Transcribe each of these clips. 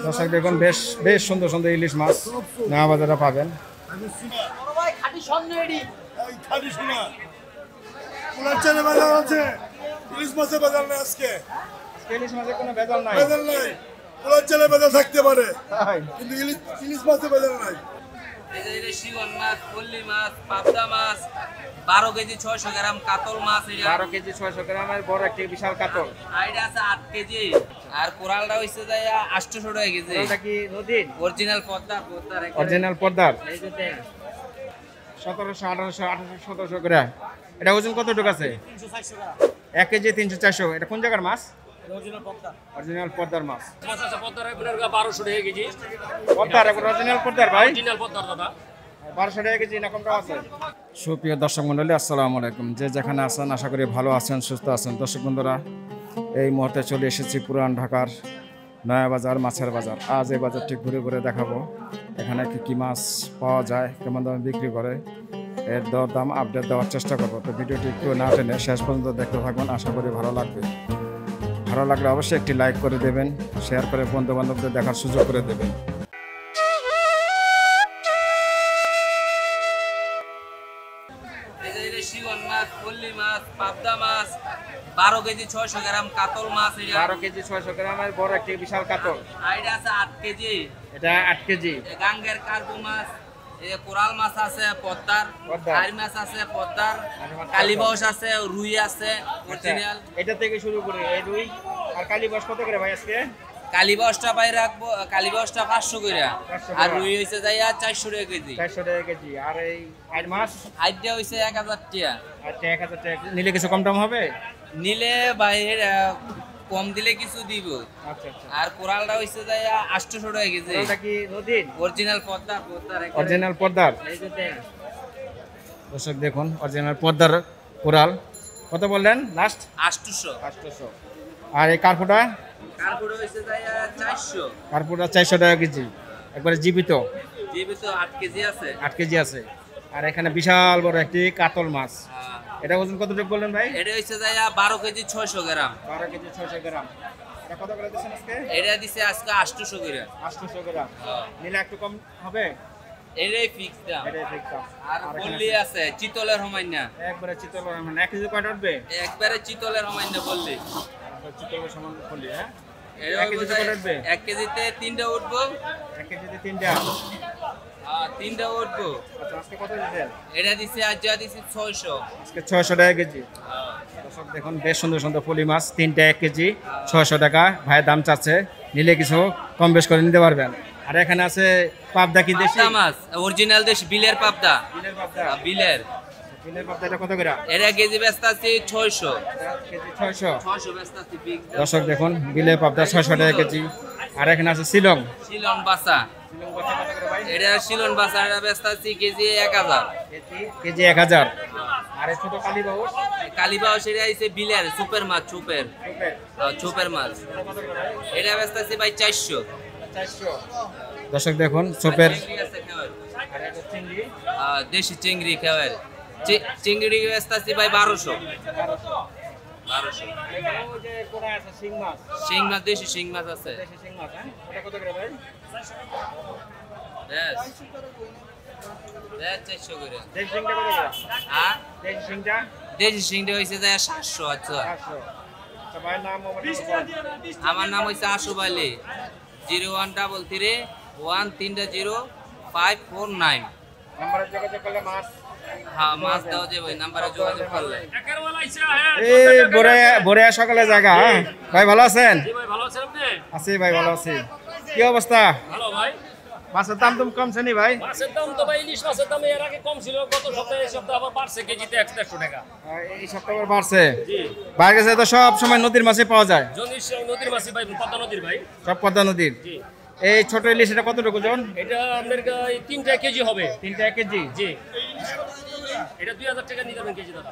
দর্শক দেখুন বেশ বেশ সুন্দর সুন্দর ইলিশ মাছ নয়া বাজারে পাবেন। ইলিশ মাছের বাজার নেই আজকে। ইলিশ মাছের কোনো ভেজাল নাই। ভেজাল নাই। পোলার চালে ভেজাল থাকতে পারে কিন্তু ইলিশ মাছের ভেজাল নাই। শিবন মাছ, পল্লী মাছ, পাবদা মাছ, 12 কেজি 600 গ্রাম কাতল মাছ, 12 কেজি 600 গ্রামের বড় একটা বিশাল কাতল। এটা আছে 8 কেজি। আর কোরালটা হইছে যায় 800 টাকা কেজি। এটা কি নদীর অরিজিনাল পদ্মার অরিজিনাল পদ্মার এই যে দেন 1700 1800 1800 1700 করে। এটা ওজন কতটুকু আছে? 300 টাকা 1 কেজি 300 400। এটা কোন জায়গার মাছ? অরিজিনাল পদ্মা। অরিজিনাল পদ্মার মাছ। মাছ আছে পদ্মার আপনার 1200 টাকা কেজি। পদ্মার এখন অরিজিনাল পদ্মার ভাই? অরিজিনাল পদ্মার দাদা 1200 টাকা কেজি না কমটা আছে? সুপ্রিয় দর্শক মণ্ডলী আসসালামু আলাইকুম। যে যেখানে আছেন আশা করি ভালো আছেন সুস্থ আছেন। দর্শক বন্ধুরা এই মুহূর্তে চলে এসেছি পুরান ঢাকার নয়া বাজার মাছের বাজার। আজ এই বাজারটি ঘুরে ঘুরে দেখাবো এখানে কি কি মাছ পাওয়া যায়, কেমন দামে বিক্রি করে, এর দর দাম আপডেট দেওয়ার চেষ্টা করবো। তো ভিডিওটি একটু না টেনে শেষ পর্যন্ত দেখতে থাকবেন, আশা করি ভালো লাগবে। ভালো লাগলে অবশ্যই একটি লাইক করে দেবেন, শেয়ার করে বন্ধু বান্ধবদের দেখার সুযোগ করে দেবেন। শিবন মাছ, পল্লী মাছ, পাবদা মাছ, 12 কেজি 600 গ্রাম কাতল মাছ, 12 কেজি 600 গ্রামের বড় একটা বিশাল কাতল। এটা আছে 8 কেজি। এটা 8 কেজি। গাঙ্গের কার্পু মাছ, এই কোরাল মাছ আছে পদ্মার, আর মাছ আছে পদ্মার, কালীবাউস আছে, রুই আছে অরিজিনাল। এটা থেকে শুরু করে এই রুই আর কালীবাউস কত করে ভাই আজকে? কালীবাউসটা পাই রাখবো, কালীবাউসটা 500 করে, আর রুই হইছে যাইয়া 400 টাকা কেজি। 400 টাকা কেজি। আর এই আইড মাছ আইডিয়া হইছে 1000 টাকা। আচ্ছা 1000 টাকা নিলে কিছু কম টম হবে? নিলে বাইরে কম দিলে কিছু দিব। আচ্ছা আচ্ছা। আর কোরালটা হইছে যাইয়া 800 টাকা কেজি। এটা কি নদীর অরিজিনাল পদ্মার অরিজিনাল পদ্মার। এই যে দেন দর্শক দেখুন অরিজিনাল পদ্মার কোরাল কত বললেন লাস্ট? 800। 800। আর এই কার্পুটা? কার্পুটা হইছে যাইয়া 400। কার্পুটা 400 টাকা কেজি একবারে জীবিত। জীবিত 8 কেজি আছে। 8 কেজি আছে। আর এখানে বিশাল বড় একটি কাতল মাছ। এটা ওজন কতটুকু বললেন ভাই? এটা হইছে যাইয়া 12 কেজি 600 গ্রাম। 12 কেজি 600 গ্রাম। এটা কত করে দিচ্ছেন আজকে? এটা দিছে আজকে 800 করে। 800 গ্রাম। নিলে একটু কম হবে? এটাই ফিক্স দাম। এটাই ঠিক দাম। আর বললি আছে চিতলের হমাইনা। একবারে চিতলের হমাইনা। 1 কেজি কয়টা উঠবে? একবারে চিতলের হমাইনা বললি। চিতলের সমান বললি হ্যাঁ? এটা 1 কেজি কয়টা উঠবে? 1 কেজিতে 3টা উঠবো। 1 কেজিতে 3টা। হ্যাঁ 3টা উঠবো। আচ্ছা আজকে কত দিবেন? এটা দিছে আজ যা দিছে 600। আজকে 600 টাকা কেজি। দর্শক দেখুন বেশ সুন্দর সুন্দর পলি মাছ 3টা 1 কেজি 600 টাকা। ভাই দাম চাচ্ছে, নিলে কিছু কম বেশ করে নিতে পারবেন। আর এখানে আছে পাবদা কি দেশি মাছ, অরিজিনাল দেশি বিলের পাবদা। বিলের পাবদা। বিলের পাবদা এটা কত করে? এটা কেজি বেচতাছি 600। কেজি 600। 600 বেচতাছি বিগ। দর্শক দেখুন বিলের পাবদা 600 টাকা কেজি। আর এখানে আছে শিলং বাসা। শিলং বাসা কত করে ভাই? এটা শিলন বাসা, এটা বেচতাছি কেজি 1000। কেজি 1000। আর এই ছোট কালীবাউস? কালীবাউস এটা হইছে বিলের সুপার মাছ, সুপার মাছ। এটা বেচতাছি ভাই 400। 400। দর্শক দেখুন সুপার। আর এটা চিংড়ি, দেশি চিংড়ি খাওয়ার। চিংড়ি বেচতাছি ভাই 1200। 1200। ওই যে কোরা আছে শিং মাছ। শিং মাছ, দেশি শিং মাছ আছে। দেশি শিং মাছ হ্যাঁ? এটা কত করে ভাই? বেশ 400 করে। দেশি শিংটা কত করে? হ্যাঁ দেশি শিংটা দেশি শিংটা হইছে যায় 700। আচ্ছা 400। আচ্ছা ভাই নাম আমার নাম হইছে আশুব আলী। 0133 130549। নাম্বারে যোগাযোগ করলে মাছ। হ্যাঁ মাছ দাও যে ভাই নাম্বারে যোগাযোগ করলে। এই বড়ে সকালে জায়গা হ্যাঁ? ভাই ভালো আছেন? জি ভাই ভালো আছেন আপনি? আছি ভাই ভালো আছি। কি অবস্থা? ভালো ভাই। মাছের দাম তুমি কমছে নি ভাই? মাছের দাম তো ভাই ইলিশ মাছের দাম এর আগে কম ছিল, গত সপ্তাহে এই সপ্তাহে আবার বাড়ছে কেজিতে 150 টাকা। এই সপ্তাহে বাড়ছে? জি বাইরে গেছে তো সব সময় নদীর মাছই পাওয়া যায়। নদীর মাছ ভাই, পদ্মা নদীর ভাই। সব পদ্মা নদীর। জি এই ছোট ইলিশ এটা কতটুকু ওজন? এটা আপনার 3টা কেজি হবে। 3টা 1 কেজি। জি এটা 2000 টাকা নিতে পারবেন কেজি দাদা।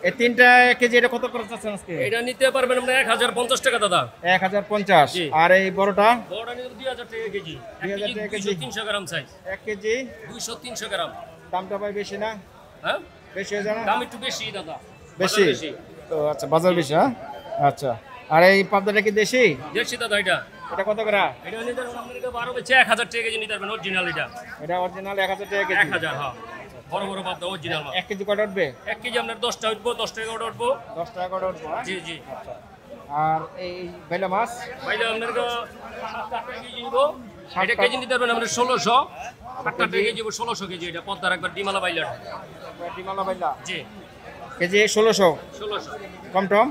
এই 3টা 1 কেজি এটা কত করে চাচ্ছেন আজকে? এটা নিতে পারবেন আমরা 1050 টাকা দাদা। 1050। জি। আর এই বড়টা? বড়টা নিতে 2000 টাকা কেজি। 2000 টাকা কেজি। 300 গ্রাম সাইজ। 1 কেজি 200-300 গ্রাম। দামটা ভাই বেশি না? হ্যাঁ বেশি হয়ে যায় না? দাম একটু বেশি দাদা। বেশি তো আচ্ছা বাজার বেশি হ্যাঁ? আচ্ছা আর এই পাবদাটা কি দেশি? দেশি দাদা এটা এটা কত করে? এটা নিতে পারবেন আপনাদের 12 বেচে 1000 টাকা কেজি নিতে পারবেন অরিজিনাল এটা। এটা অরিজিনাল 1000 টাকা কেজি। 1000 হ্যাঁ বড় বড় পাবদা অরিজিনাল মাছ। 1 কেজি কত উঠবে? 1 কেজি আপনার 10টা উঠবো 10 টাকা করে উঠবো। 10 টাকা করে উঠবে। জি জি। আচ্ছা। আর এই বেলা মাছ? বাইলে আপনার 7 টাকা কেজি নিব। এটা কেজি নিতে পারবেন আপনার 1600। 7 টাকা কেজি 1600 কেজি এটা পদ্মার একবার ডিমালা বাইলা। ডিমালা বাইলা? জি। কেজি 1600। 1600। কম টম?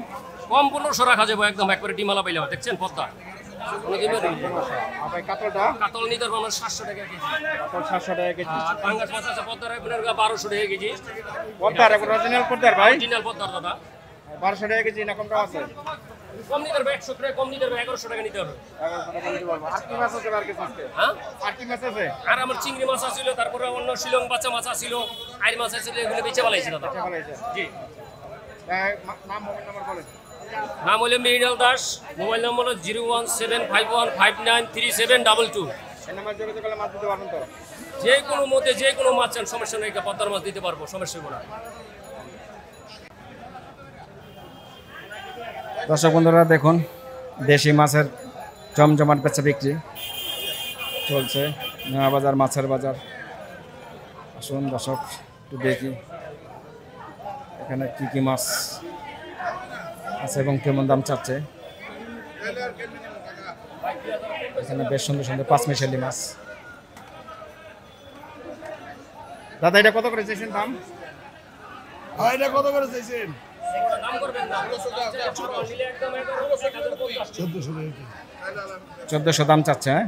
কম 1500 রাখা যাবে একদম একবারে ডিমালা বাইলা দেখছেন পদ্মা। আর ভাই কাতলটা? কাতল নিতে পারবেন 700 টাকা কেজি। কাতল 700 টাকা কেজি। আর পাঙ্গাস মাছ আছে পদ্মার আপনার 1200 টাকা কেজি। পদ্মার অরিজিনাল পদ্মার ভাই? অরিজিনাল পদ্মার দাদা। 1200 টাকা কেজি না কম টম আছে? কম নিতে পারবে 100 টাকা কম নিতে পারবে 1100 টাকা নিতে পারবে। 1100 টাকা নিতে পারবো। আর কি মাছ আছে আর কিছু আছে? হ্যাঁ? আর কি মাছ আছে? আর আমার চিংড়ি মাছ আছিল তারপরে অন্য শিলং বাচ্চা মাছ আছিল আইর মাছ আছিল এগুলো বেচে ফেলাইছি দাদা। আচ্ছা ভালো হয়েছে। জি। নাম মোবাইল নাম্বার বলেন। নাম হলো মৃণাল দাস, মোবাইল নম্বর হলো 01751593722। এই নাম্বার যোগাযোগ করলে মাছ দিতে পারবেন তো? যে কোনো মতে যে কোনো মাছ চান সমস্যা নেই পদ্মার মাছ দিতে পারবো সমস্যা হবে না। দর্শক বন্ধুরা দেখুন দেশি মাছের জমজমাট বেচা বিক্রি চলছে নয়া বাজার মাছের বাজার। আসুন দর্শক একটু দেখি এখানে কি কি মাছ আছে এবং কেমন দাম চাচ্ছে। এখানে বেশ সুন্দর সুন্দর 5 মিশালি মাছ। দাদা এটা কত করে চাইছেন দাম? এটা কত করে চাইছেন? দাম করবেন না। নিলে একদম 1400 দাম চাচ্ছে। হ্যাঁ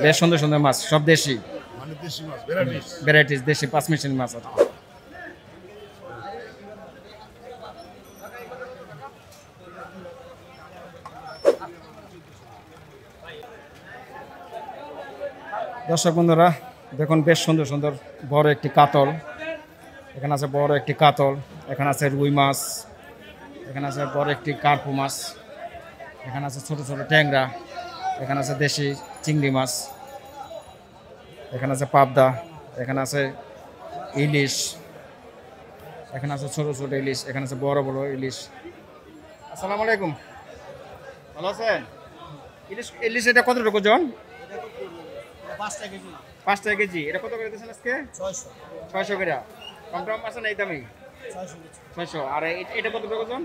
বেশ সুন্দর সুন্দর মাছ সব দেশি মানে দেশি মাছ ভ্যারাইটিস। ভ্যারাইটিস দেশি 5 মিশালি মাছ আছে। দর্শক বন্ধুরা দেখুন বেশ সুন্দর সুন্দর বড় একটি কাতল। এখানে আছে বড় একটি কাতল, এখানে আছে রুই মাছ, এখানে আছে বড় একটি কার্পু মাছ, এখানে আছে ছোট ছোট ট্যাংরা, এখানে আছে দেশি চিংড়ি মাছ, এখানে আছে পাবদা, এখানে আছে ইলিশ, এখানে আছে ছোট ছোট ইলিশ, এখানে আছে বড় বড় ইলিশ। আসসালামু আলাইকুম, ভালো আছেন? ইলিশ ইলিশ এটা কতটুকু ওজন? 5 টাকা কেজি। এটা কত করে দিচ্ছেন আজকে? 600 করে। কম টম আছে না এই দামে? 600। আর এটা কত টাকা ওজন?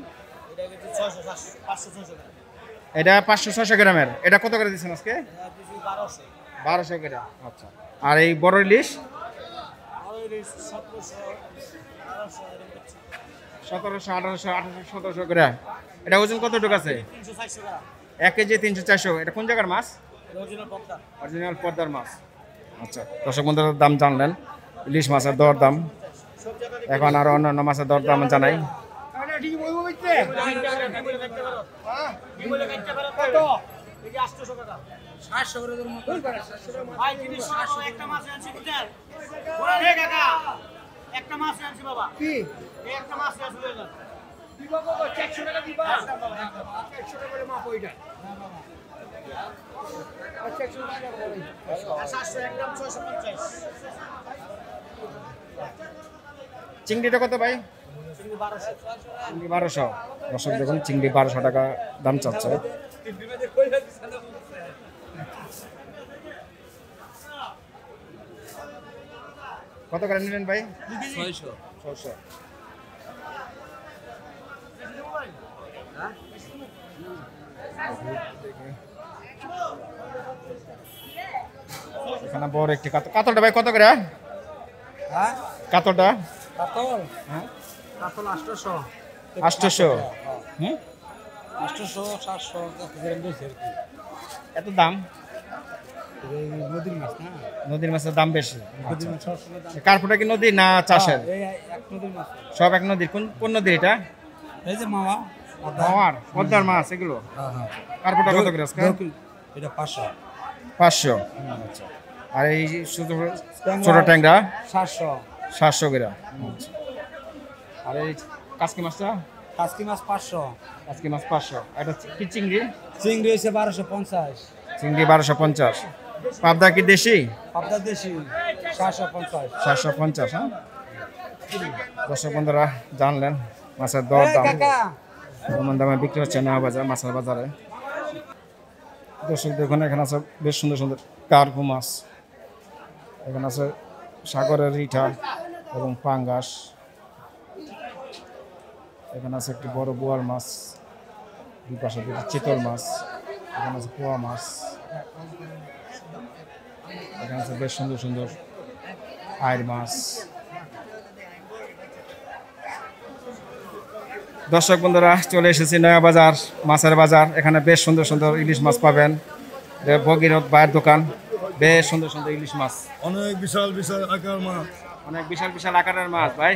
এটা 500-600 গ্রামের। এটা কত করে দিচ্ছেন আজকে? 1200 করে। আচ্ছা। আর এই বড় ইলিশ? 1700, 1800, 1700 করে। এটা ওজন কতটুকু আছে? 1 কেজি 300-400। এটা কোন জায়গার মাছ? অরিজিনাল পদ্মার মাছ। আচ্ছা দর্শক বন্ধুরা দাম জানলেন ইলিশ মাছের দর দাম। এখন আরো অন্যান্য মাছের দর দাম জানাই। চিংড়িটা কত ভাই? চিংড়ি 1200। দর্শক দেখুন চিংড়ি 1200 টাকা দাম চাচ্ছে। কত করে নিলেন ভাই? 600। এখানে বড় একটি কাতলটা ভাই কত করে? কাতলটা? হ্যাঁ 800। হুম 800 700 এত দাম? নদীর মাছ না, নদীর মাছের দাম বেশি। নদীর মাছ সবসময় দাম। কার্পুটা কি নদী না চাষের? এই এক নদীর মাছ, সব এক নদীর। কোন কোন নদী এটা? এই যে মামা মাওয়ার পদ্মার মাছ এগুলো। হ্যাঁ কার্পুটা কত করে আজকে? এটা 500 500। আচ্ছা। আর এই ছোট ট্যাংরা 700 700 করে। আচ্ছা। আর এই কাসকি মাছটা? কাসকি মাছ 500, কাসকি মাছ 500। এটা কি চিংড়ি? চিংড়ি হচ্ছে 1250, চিংড়ি 1250। পাবদা কি দেশি? পাবদা দেশি 750। 750। হ্যাঁ দর্শক বন্ধুরা জানলেন মাছের দর দাম। কাকা কেমন দামে বিক্রি হচ্ছে নয়া বাজার মাছের বাজারে। দর্শক দেখুন এখানে আছে বেশ সুন্দর সুন্দর কার্গো মাছ, এখানে আছে সাগরের রিঠা এবং পাঙ্গাস, এখানে আছে একটি বড় বোয়াল মাছ, দুই পাশে দুটি চিতল মাছ, এখানে আছে পোয়া মাছ, এখানে আছে বেশ সুন্দর সুন্দর আইর মাছ। দর্শক বন্ধুরা চলে এসেছি নয়া বাজার মাছের বাজার। এখানে বেশ সুন্দর সুন্দর ইলিশ মাছ পাবেন। ভগীরথ ভাইয়ের দোকান, বেশ সুন্দর সুন্দর ইলিশ মাছ, অনেক বিশাল বিশাল আকার মাছ, অনেক বিশাল বিশাল আকারের মাছ ভাই।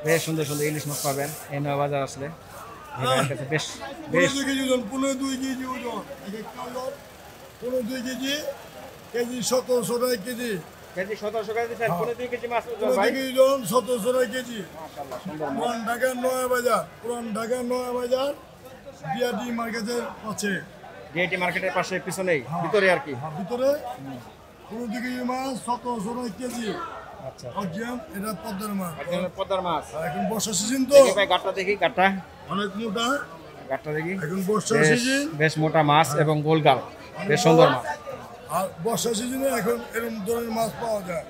বেশ সুন্দর সুন্দর ইলিশ মাছ পাবেন এই নয়া বাজার আসলে। এই ভাইয়ের কাছে বেশ বেশ 2 কেজি ওজন, 2 কেজি ওজন, এক একটা ওজন 2 কেজি, কেজি 1700 টাকা কেজি, কেজি 1700 টাকা দিচ্ছেন। 2 কেজি মাছ ওজন 2 ভাই, কেজি ওজন 1700 টাকা কেজি। মাশাআল্লাহ সুন্দর মাছ। পুরান ঢাকার নয়া বাজার, পুরান ঢাকার নয়া বাজার বিআরডি মার্কেটের কাছে, ডিআইটি মার্কেটের পাশে পিছনেই ভিতরে আর কি। ভিতরে 2 কেজি মাছ 1700 টাকা কেজি। আচ্ছা অরিজিনাল এটা পদ্মার মাছ। একজনের পদ্মার মাছ। আর এখন বর্ষা সিজন তো দেখি ভাই গাটটা দেখি, গাটটা অনেক মোটা, গাটটা দেখি। এখন বর্ষা বেশ সিজন, বেশ মোটা মাছ এবং গোলগাল, বেশ সুন্দর মাছ। আর বর্ষা সিজনে এখন এরকম ধরনের মাছ পাওয়া যায়।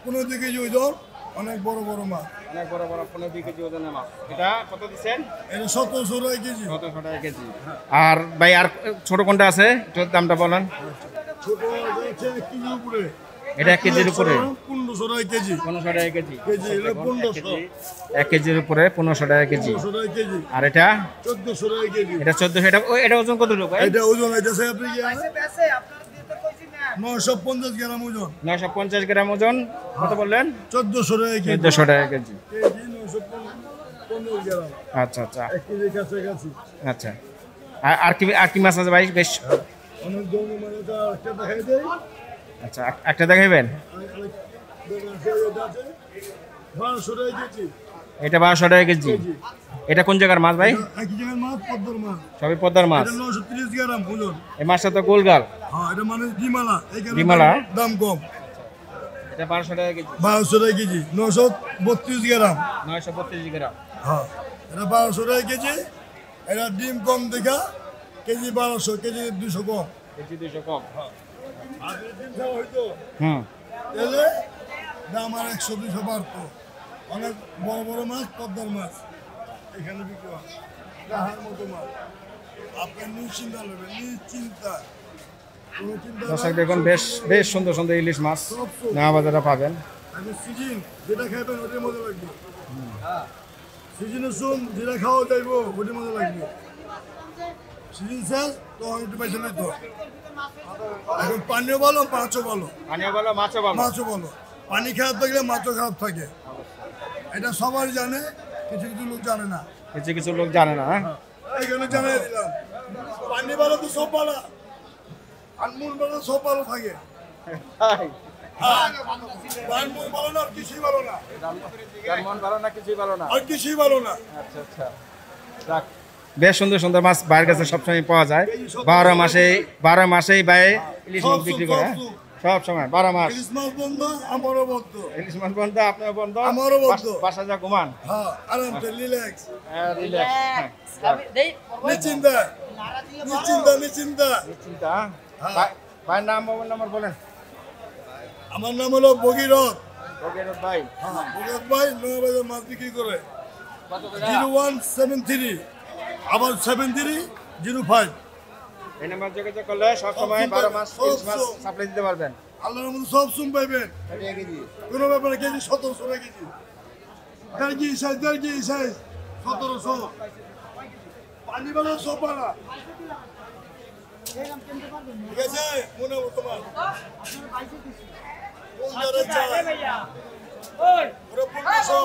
15 কেজি ওজন, অনেক বড় বড় মাছ। অনেক বড় বড় 15 কেজি ওজনের মাছ। এটা কত দিচ্ছেন? এটা 1700 টাকা কেজি। 1700 টাকা কেজি। আর ভাই আর ছোট কোনটা আছে একটু দামটা বলেন। ছোট আছে 1 কেজির উপরে, এটা 1 কেজির উপরে 1500 টাকা কেজি। 1500 টাকা কেজি। কেজি এটা 1500, 1 কেজির উপরে 1500 টাকা কেজি। 1500 টাকা কেজি। আর এটা 1400 টাকা কেজি। এটা 1400। এটা ওজন কত লোক ভাই? এটা ওজন আইতাছে আপনি কি 950 গ্রাম ওজন। 950 গ্রাম ওজন। কত বললেন? 1400 টাকা কেজি। 1400 টাকা কেজি। কেজি 950 গ্রাম। আচ্ছা আচ্ছা 1 কেজি কাছাকাছি। আচ্ছা। আর কি মাছ আছে ভাই? বেশ অনেক ধরনের মাছ আছে, একটা দেখাই দেই। আচ্ছা একটা দেখাইবেন। আছে 1200 টাকা কেজি। এটা 1200 টাকা কেজি। এটা কোন জায়গার মাছ ভাই? একই জায়গার মাছ, পদ্মার মাছ। সবই পদ্মার মাছ। এটা 930 গ্রাম ওজন। এই মাছটা তো গোলগাল। হ্যাঁ, এটা মানে ডিমালা, এই কারণে ডিমালা? দাম কম। এটা 1200 টাকা কেজি। 1200 টাকা কেজি, 932 গ্রাম। 932 গ্রাম। হ্যাঁ, এটা 1200 টাকা কেজি। এটা ডিম কম দেখা কেজি 1200, কেজি 200 কম। কেজি 200 কম। আর যদি ডিম খাওয়া হইতো হুম। তাহলে দাম আর 100-200 বাড়তো। অনেক বড় বড় মাছ, পদ্মার মাছ এখানে বিক্রি হয়, রাহার মতো মাছ। আপনি নিশ্চিন্তা নেবেন, নিশ্চিন্তা, কোনো চিন্তা দর্শক নাই। দেখুন বেশ বেশ সুন্দর সুন্দর ইলিশ মাছ নয়া বাজারে পাবেন। এখন সিজন যেটা খাইবেন ওটার মজা লাগবে। সিজনের শুন যেটা খাওয়া যাইব ওটার মজা লাগবে। সিজন শেষ তখন একটু পয়সা নিত। এখন পানিও ভালো, মাছও ভালো। পানিও ভালো, মাছও ভালো। মাছও ভালো। পানি খারাপ থাকলে মাছও খারাপ থাকে, এটা সবাই জানে, কিছু কিছু লোক জানে না। কিছু কিছু লোক জানে না। হ্যাঁ? এইখানে জানিয়ে দিলাম, পানি ভালো তো সব ভালো, আর মন ভালো সব ভালো থাকে। তাই? আর মন ভালো না, আর কিছুই ভালো না, যার মন ভালো না কিছুই ভালো না। আর কিছুই ভালো না। আচ্ছা আচ্ছা। রাখ। বেশ সুন্দর সুন্দর মাছ বাইরের কাছে সবসময় পাওয়া যায়। 12 মাসেই বাইরে ইলিশ মাছ বিক্রি করে। হ্যাঁ? সব সময় 12 মাস। ইলিশ মাছ বন্ধ, আমারও বন্ধ। ইলিশ মাছ বন্ধ, আপনার বন্ধ। আমারও বন্ধ। বাসা যা ঘুমান। হ্যাঁ, আরামসে রিল্যাক্স, রিল্যাক্স। নিশ্চিন্তা, নিশ্চিন্তা, নিশ্চিন্তা। চিন্তা। ভাইয়ের নাম, মোবাইল নাম্বার বলেন। আমার নাম হলো ভগীরথ। ভগীরথ ভাই। হ্যাঁ, ভগীরথ ভাই নয়া বাজার মাছ বিক্রি করে। কত করে? 0173 আবার 7305। এই নাম্বার যোগাযোগ করলে সব সময় 12 মাস ইলিশ মাছ সাপ্লাই দিতে পারবেন। আল্লাহর মধ্যে সব শুন পাইবেন। কোনো ব্যাপারে কেজি 1700 টাকা কেজি। দেড় সাইজ 1700। পানি বালা সব বালা। ঠিক আছে, মনে মতো মাল। কোন জায়গায় চাই? ওরা 1500,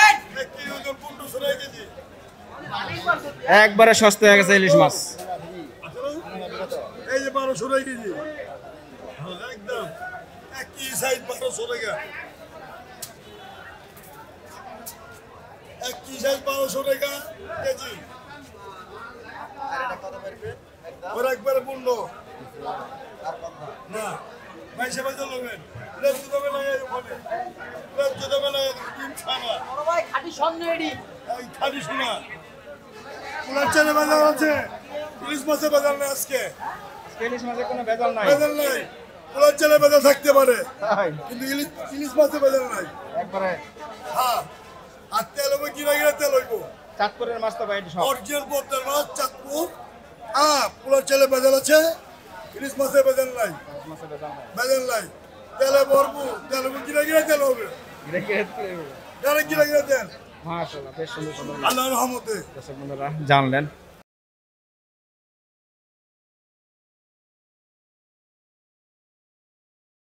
1 কেজি ওজন 1500 টাকা কেজি। একবারে সস্তা হয়ে গেছে ইলিশ মাছ। এই যে 1200 টাকা কেজি, একদম 1 কেজি সাইজ 1200 টাকা। 1 কেজি সাইজ 1200 টাকা কেজি। ওরা একবারে পূর্ণ না, পয়সা পয়সা নেবেন, লেবু দামে লাগাই ওখানে, লেবু দামে লাগাই ডিম ছাড়া। এই খালি শোনা পোলার চালে বাজার আছে ইলিশ মাছের বাজার নেই আজকে ইলিশ মাছের কোনো ভেজাল নাই বাজার নাই পোলার চালে বাজার থাকতে পারে তাই কিন্তু ইলিশ মাছের বাজার নাই একবারে হ্যাঁ আর তেল হইব কিনা তেল হইব চাঁদপুরের মাছ তো ভাই সব অরিজিনাল পদ্মার মাছ চাঁদপুর হ্যাঁ পোলার চালে বাজার আছে ইলিশ মাছের বাজার নাই মাছের ভেজাল নাই বাজার নাই তেলে ভরবো তেল হইব কিনা তেল হবে তেলে কিনা তেল মাশাআল্লাহ বেশ সুন্দর সুন্দর আল্লাহর রহমতে দর্শক বন্ধুরা জানলেন